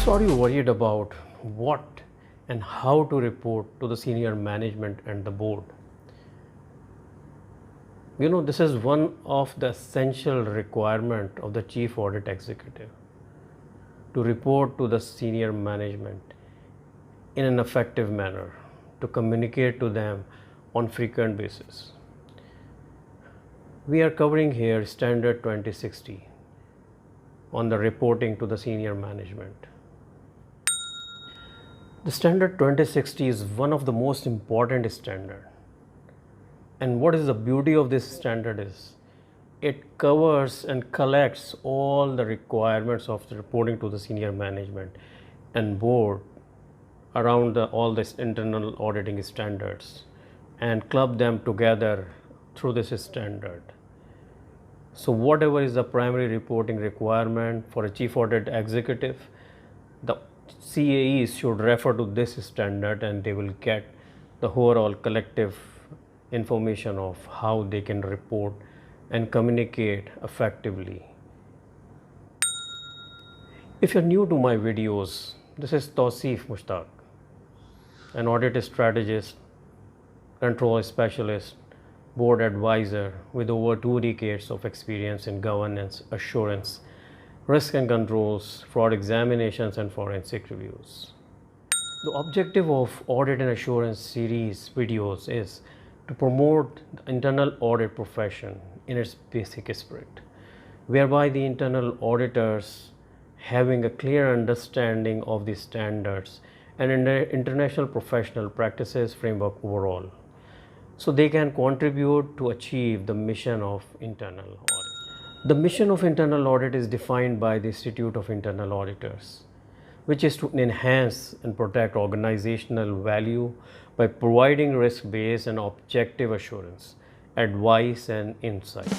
So are you worried about what and how to report to the senior management and the board? This is one of the essential requirement of the chief audit executive to report to the senior management in an effective manner, to communicate to them on frequent basis. We are covering here Standard 2060 on the reporting to the senior management. The Standard 2060 is one of the most important standard. And what is the beauty of this standard is it covers and collects all the requirements of the reporting to the senior management and board around all this internal auditing standards and club them together through this standard. So whatever is the primary reporting requirement for a chief audit executive, the CAEs should refer to this standard and they will get the overall collective information of how they can report and communicate effectively. If you're new to my videos, this is Tausif Mushtaq, an audit strategist, control specialist, board advisor with over 2 decades of experience in governance, assurance, risk and controls, fraud examinations, and forensic reviews. The objective of Audit and Assurance series videos is to promote the internal audit profession in its basic spirit, whereby the internal auditors having a clear understanding of the standards and international professional practices framework overall, so they can contribute to achieve the mission of internal audit. The mission of internal audit is defined by the Institute of Internal Auditors, which is to enhance and protect organizational value by providing risk-based and objective assurance, advice, and insight.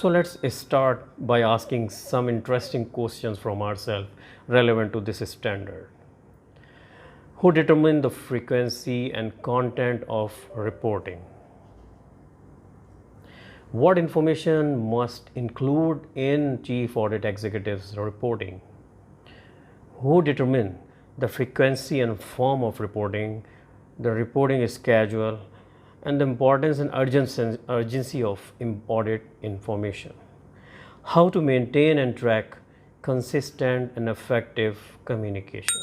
So let's start by asking some interesting questions from ourselves relevant to this standard. Who determine the frequency and content of reporting? What information must include in chief audit executive's reporting? Who determine the frequency and form of reporting, the reporting schedule, and the importance and urgency of audit information? How to maintain and track consistent and effective communication.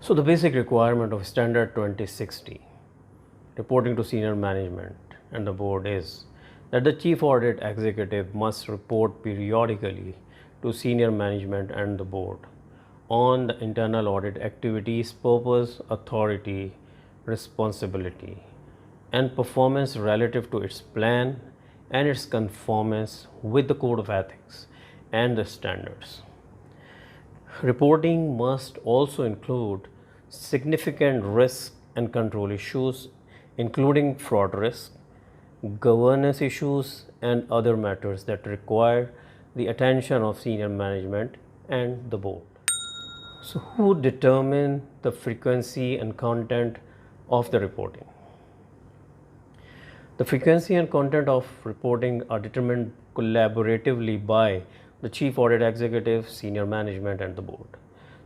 So the basic requirement of Standard 2060, reporting to senior management and the board, is that the chief audit executive must report periodically to senior management and the board on the internal audit activities, purpose, authority, responsibility, and performance relative to its plan and its conformance with the code of ethics and the standards. Reporting must also include significant risk and control issues, including fraud risk, governance issues, and other matters that require the attention of senior management and the board. So who determine the frequency and content of the reporting? The frequency and content of reporting are determined collaboratively by the chief audit executive, senior management, and the board.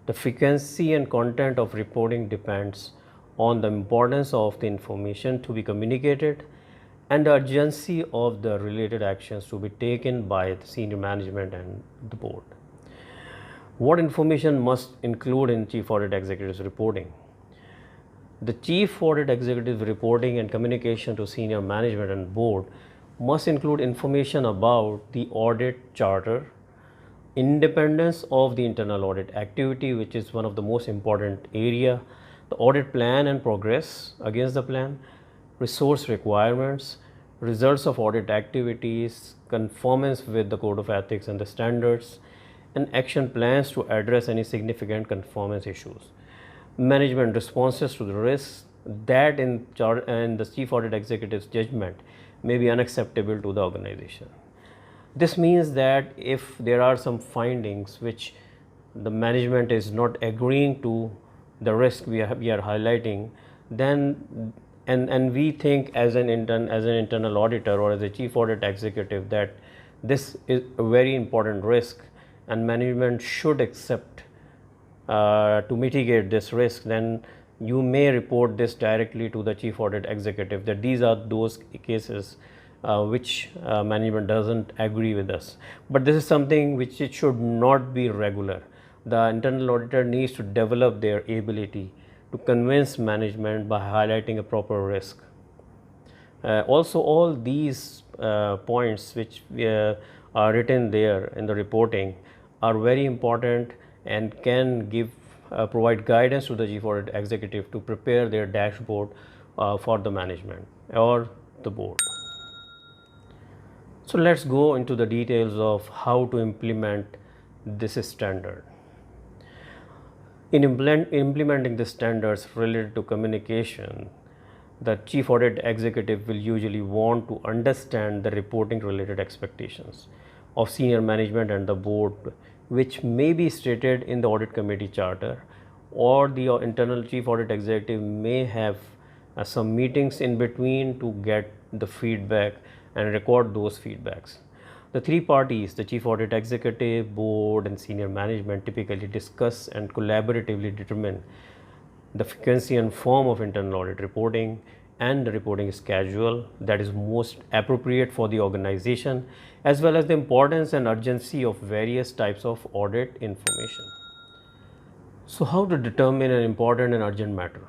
The frequency and content of reporting depends on the importance of the information to be communicated and the urgency of the related actions to be taken by the senior management and the board. What information must include in chief audit executive's reporting? The chief audit executive reporting and communication to senior management and board must include information about the audit charter, independence of the internal audit activity, which is one of the most important area, the audit plan and progress against the plan, resource requirements, results of audit activities, conformance with the code of ethics and the standards, and action plans to address any significant conformance issues, management responses to the risks, that in the chief audit executive's judgment may be unacceptable to the organization. This means that if there are some findings which the management is not agreeing to the risk we are highlighting, then and we think as an internal auditor or as a chief audit executive that this is a very important risk and management should accept to mitigate this risk, then you may report this directly to the chief audit executive that these are those cases which management doesn't agree with us. But this is something which it should not be regular. The internal auditor needs to develop their ability to convince management by highlighting a proper risk. Also, all these points which are written there in the reporting are very important and can provide guidance to the chief audit executive to prepare their dashboard for the management or the board. So let's go into the details of how to implement this standard. In implementing the standards related to communication, the chief audit executive will usually want to understand the reporting related expectations of senior management and the board, which may be stated in the audit committee charter, or the internal chief audit executive may have some meetings in between to get the feedback and record those feedbacks. The three parties, the chief audit executive, board and senior management, typically discuss and collaboratively determine the frequency and form of internal audit reporting and the reporting schedule that is most appropriate for the organization, as well as the importance and urgency of various types of audit information. So how to determine an important and urgent matter?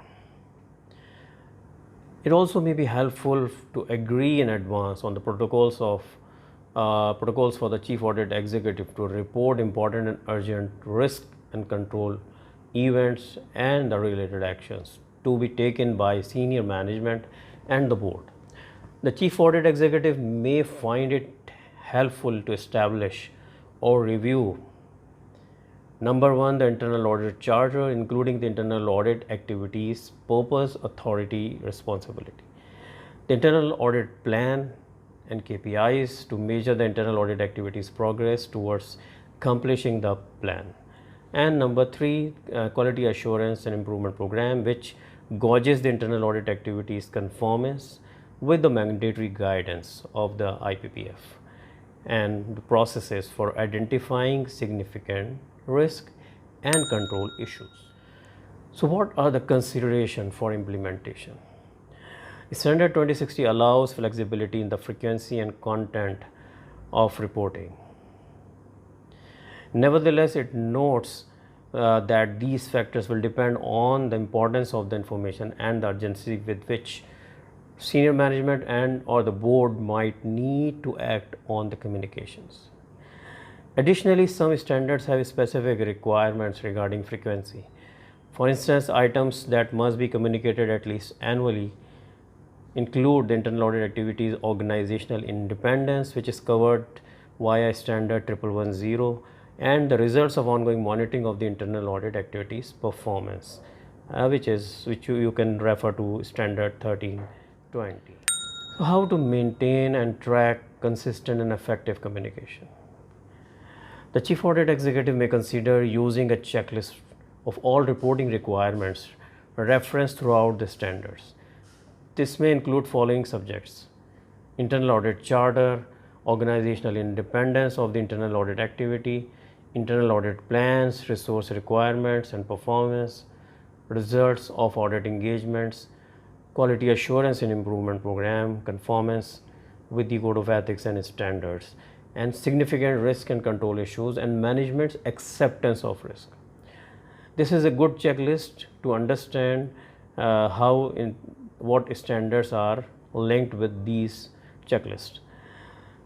It also may be helpful to agree in advance on the protocols for the chief audit executive to report important and urgent risk and control events and the related actions to be taken by senior management and the board. The chief audit executive may find it helpful to establish or review: number one, the internal audit charter, including the internal audit activities, purpose, authority, responsibility; the internal audit plan and KPIs to measure the internal audit activities progress towards accomplishing the plan; and number three, quality assurance and improvement program, which gauges the internal audit activities conformance with the mandatory guidance of the IPPF and the processes for identifying significant risk and control issues. So what are the considerations for implementation? Standard 2060 allows flexibility in the frequency and content of reporting. Nevertheless, it notes that these factors will depend on the importance of the information and the urgency with which senior management and or the board might need to act on the communications. Additionally, some standards have specific requirements regarding frequency. For instance, items that must be communicated at least annually include the internal audit activities organizational independence, which is covered via standard 1110, and the results of ongoing monitoring of the internal audit activities performance, which you can refer to standard 1320. So how to maintain and track consistent and effective communication? The chief audit executive may consider using a checklist of all reporting requirements referenced throughout the standards. This may include following subjects: internal audit charter, organizational independence of the internal audit activity, internal audit plans, resource requirements and performance, results of audit engagements, quality assurance and improvement program, conformance with the code of ethics and standards, and significant risk and control issues, and management's acceptance of risk. This is a good checklist to understand what standards are linked with these checklists.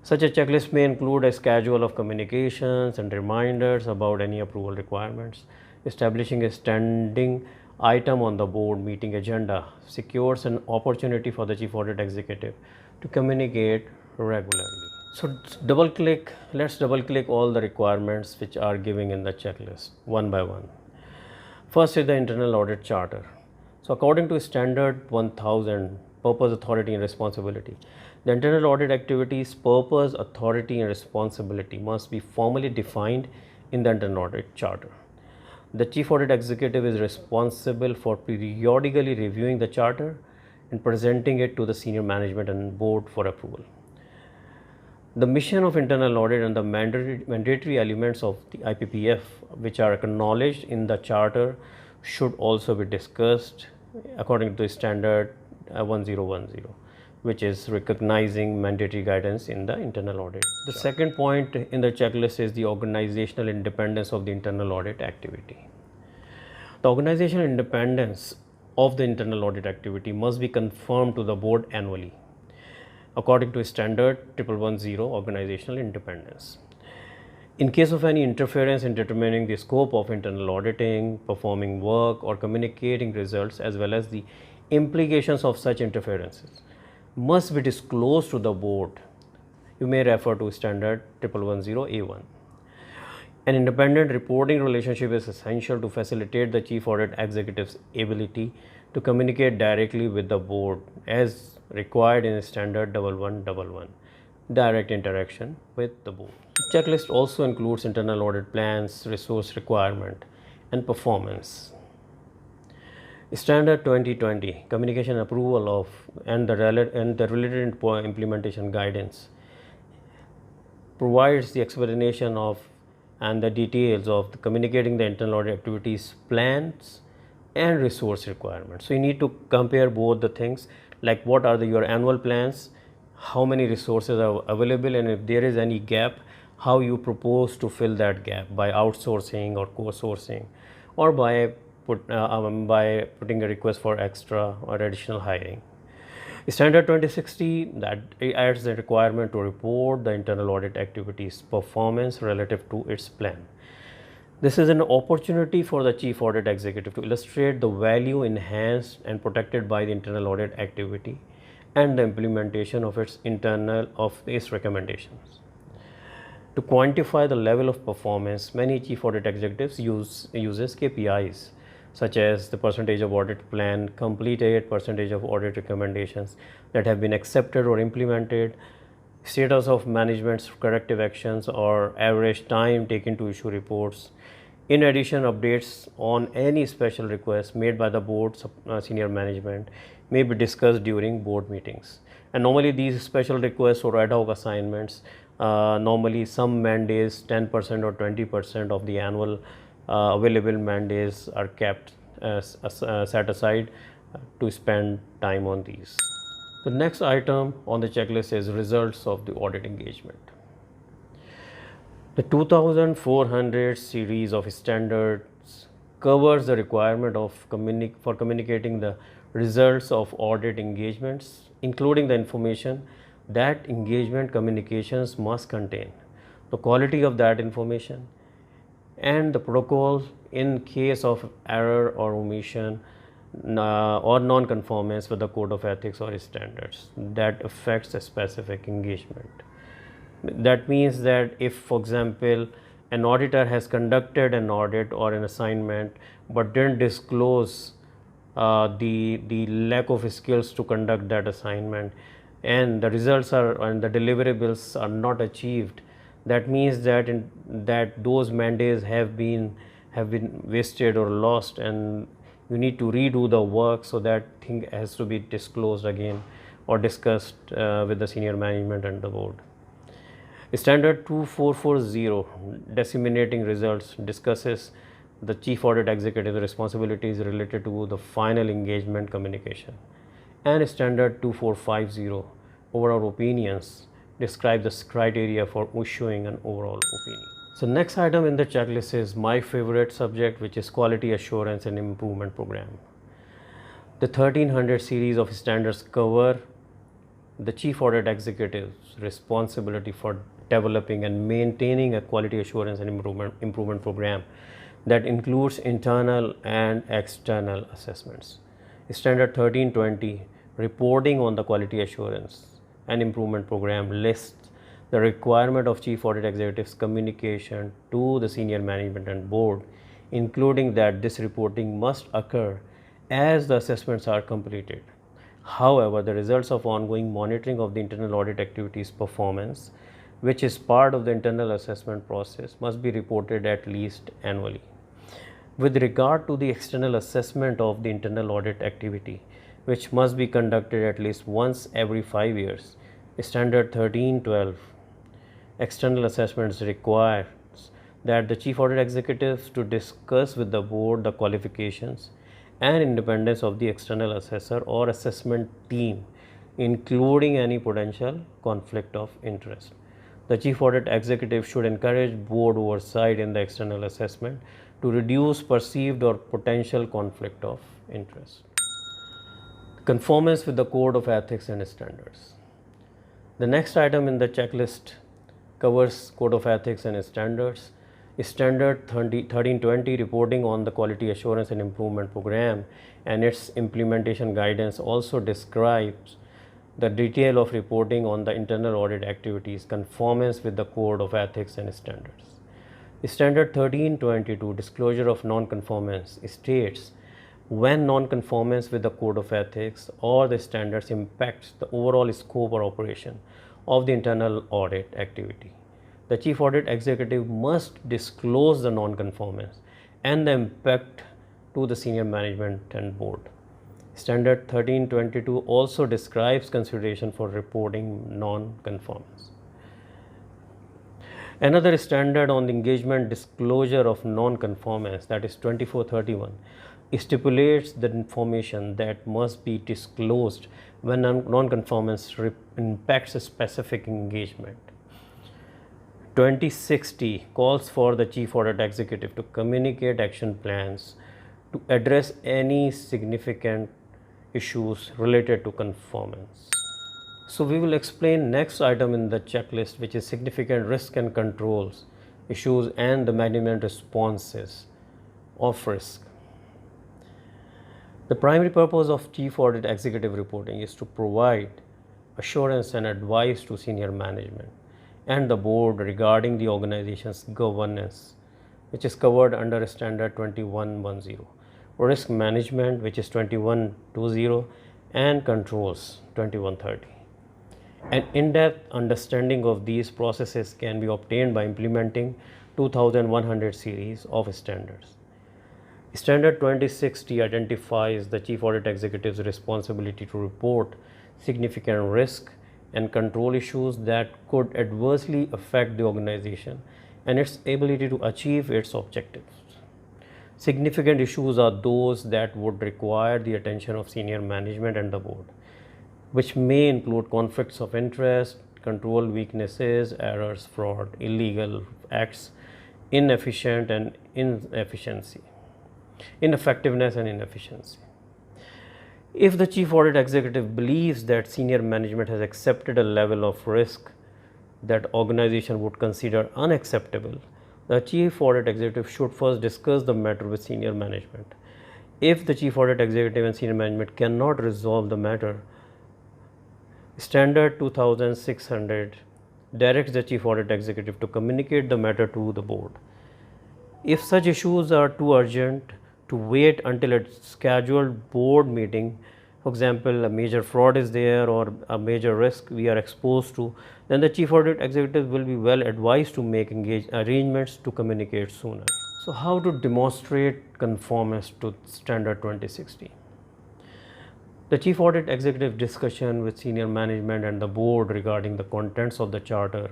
Such a checklist may include a schedule of communications and reminders about any approval requirements. Establishing a standing item on the board meeting agenda secures an opportunity for the chief audit executive to communicate regularly. So let's double click all the requirements which are given in the checklist one by one. First is the internal audit charter. So according to Standard 1000, purpose, authority and responsibility, the internal audit activities purpose, authority and responsibility must be formally defined in the internal audit charter. The chief audit executive is responsible for periodically reviewing the charter and presenting it to the senior management and board for approval. The mission of internal audit and the mandatory elements of the IPPF, which are acknowledged in the charter, should also be discussed according to Standard 1010, which is recognizing mandatory guidance in the internal audit. The second point in the checklist is the organizational independence of the internal audit activity. The organizational independence of the internal audit activity must be confirmed to the board annually, according to Standard 1110, organizational independence. In case of any interference in determining the scope of internal auditing, performing work, or communicating results, as well as the implications of such interferences, must be disclosed to the board. You may refer to Standard 1110A1. An independent reporting relationship is essential to facilitate the chief audit executive's ability to communicate directly with the board as required in Standard 1111, direct interaction with the board. The checklist also includes internal audit plans, resource requirement, and performance. Standard 2020, communication approval of and the related implementation guidance, provides the explanation of and the details of communicating the internal audit activities plans and resource requirements. So you need to compare both the things, like what are your annual plans, how many resources are available, and if there is any gap, how you propose to fill that gap by outsourcing or co-sourcing, or by putting a request for extra or additional hiring. Standard 2060 that adds the requirement to report the internal audit activities performance relative to its plan. This is an opportunity for the chief audit executive to illustrate the value enhanced and protected by the internal audit activity and the implementation of its recommendations. To quantify the level of performance, many chief audit executives uses KPIs such as the percentage of audit plan completed, percentage of audit recommendations that have been accepted or implemented, status of management's corrective actions, or average time taken to issue reports. In addition, updates on any special requests made by the board senior management may be discussed during board meetings. And normally these special requests or ad hoc assignments, normally some mandates 10% or 20% of the annual available mandates are kept set aside to spend time on these. The next item on the checklist is results of the audit engagement. The 2400 series of standards covers the requirement of for communicating the results of audit engagements, including the information that engagement communications must contain, the quality of that information, and the protocol in case of error or omission or non-conformance with the code of ethics or standards that affects a specific engagement. That means that if, for example, an auditor has conducted an audit or an assignment but didn't disclose the lack of skills to conduct that assignment, and the results and the deliverables are not achieved, that means that those mandates have been wasted or lost, and you need to redo the work. So that thing has to be disclosed again or discussed with the senior management and the board. Standard 2440, disseminating results, discusses the chief audit executive responsibilities related to the final engagement communication. And Standard 2450, overall opinions, describe the criteria for issuing an overall opinion. So next item in the checklist is my favorite subject, which is quality assurance and improvement program. The 1300 series of standards cover the chief audit executive's responsibility for developing and maintaining a quality assurance and improvement program that includes internal and external assessments. Standard 1320, reporting on the quality assurance and improvement program, lists the requirement of chief audit executive's communication to the senior management and board, including that this reporting must occur as the assessments are completed. However, the results of ongoing monitoring of the internal audit activities performance, which is part of the internal assessment process, must be reported at least annually. With regard to the external assessment of the internal audit activity, which must be conducted at least once every 5 years, Standard 1312 external assessments requires that the Chief Audit Executives to discuss with the board the qualifications and independence of the external assessor or assessment team, including any potential conflict of interest. The Chief Audit Executive should encourage board oversight in the external assessment to reduce perceived or potential conflict of interest. Conformance with the Code of Ethics and Standards. The next item in the checklist covers Code of Ethics and Standards. Standard 1320 reporting on the Quality Assurance and Improvement Program and its implementation guidance also describes the detail of reporting on the internal audit activities conformance with the Code of Ethics and Standards. Standard 1322 disclosure of non-conformance states when non-conformance with the Code of Ethics or the standards impacts the overall scope or operation of the internal audit activity. The Chief Audit Executive must disclose the non-conformance and the impact to the senior management and board. Standard 1322 also describes consideration for reporting non-conformance. Another standard on the engagement disclosure of non-conformance, that is 2431, stipulates the information that must be disclosed when non-conformance impacts a specific engagement. 2060 calls for the Chief Audit Executive to communicate action plans to address any significant issues related to conformance. So we will explain next item in the checklist, which is significant risk and controls issues and the management responses of risk. The primary purpose of Chief Audit Executive reporting is to provide assurance and advice to senior management and the board regarding the organization's governance, which is covered under Standard 2110, risk management, which is 2120, and controls 2130. An in-depth understanding of these processes can be obtained by implementing 2100 series of standards. Standard 2060 identifies the Chief Audit Executive's responsibility to report significant risk and control issues that could adversely affect the organization and its ability to achieve its objectives. Significant issues are those that would require the attention of senior management and the board, which may include conflicts of interest, control weaknesses, errors, fraud, illegal acts, inefficient and ineffectiveness and inefficiency. If the Chief Audit Executive believes that senior management has accepted a level of risk that organization would consider unacceptable, the Chief Audit Executive should first discuss the matter with senior management. If the Chief Audit Executive and senior management cannot resolve the matter, Standard 2600 directs the Chief Audit Executive to communicate the matter to the board. If such issues are too urgent to wait until a scheduled board meeting, for example, a major fraud is there or a major risk we are exposed to, then the Chief Audit Executive will be well advised to make arrangements to communicate sooner. So how to demonstrate conformance to Standard 2060? The Chief Audit Executive discussion with senior management and the board regarding the contents of the charter,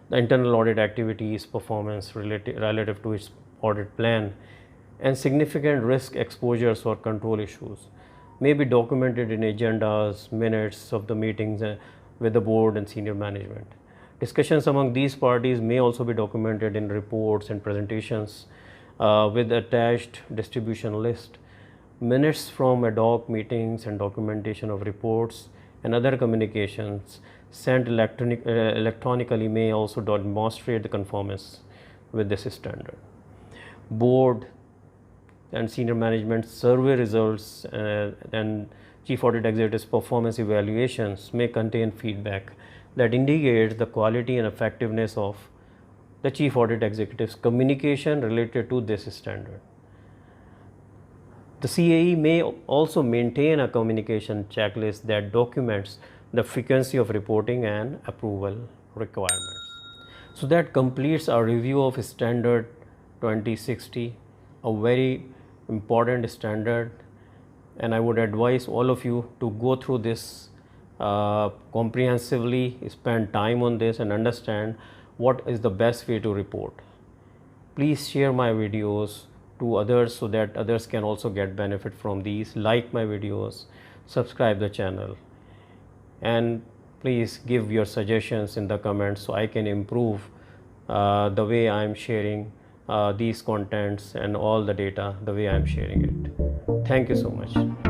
the internal audit activities, performance relative to its audit plan, and significant risk exposures or control issues may be documented in agendas, minutes of the meetings with the board and senior management. Discussions among these parties may also be documented in reports and presentations with attached distribution list. Minutes from ad hoc meetings and documentation of reports and other communications sent electronically may also demonstrate the conformance with this standard. Board and senior management survey results and Chief Audit Executive's performance evaluations may contain feedback that indicates the quality and effectiveness of the Chief Audit Executive's communication related to this standard. The CAE may also maintain a communication checklist that documents the frequency of reporting and approval requirements. So that completes our review of Standard 2060, a very important standard, and I would advise all of you to go through this comprehensively, spend time on this and understand what is the best way to report. Please share my videos to others so that others can also get benefit from these. Like my videos, subscribe the channel, and please give your suggestions in the comments so I can improve the way I am sharing these contents and all the data, the way I am sharing it. Thank you so much.